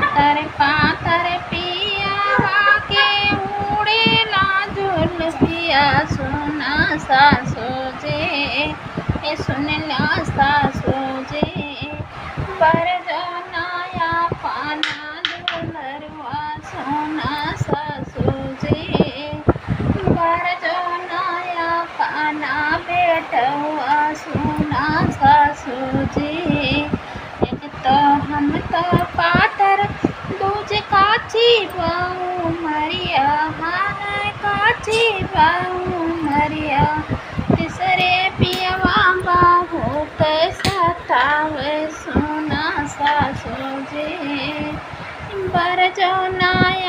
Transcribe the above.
पातर पियावा के उड़ेला जुल्फिया सुना सासू जी ए सुनला सासू जी पर जो नया पाना दुलरवा सुना सासू जी पर जो नया पाना बेटवा सुना सासू जी एक तो हम तो पातर दूजे काची बहू मरिया हाय काची बहू मरिया तीसरे पियवा बहू कैसा तावे सुना सासू जी बर जो नाया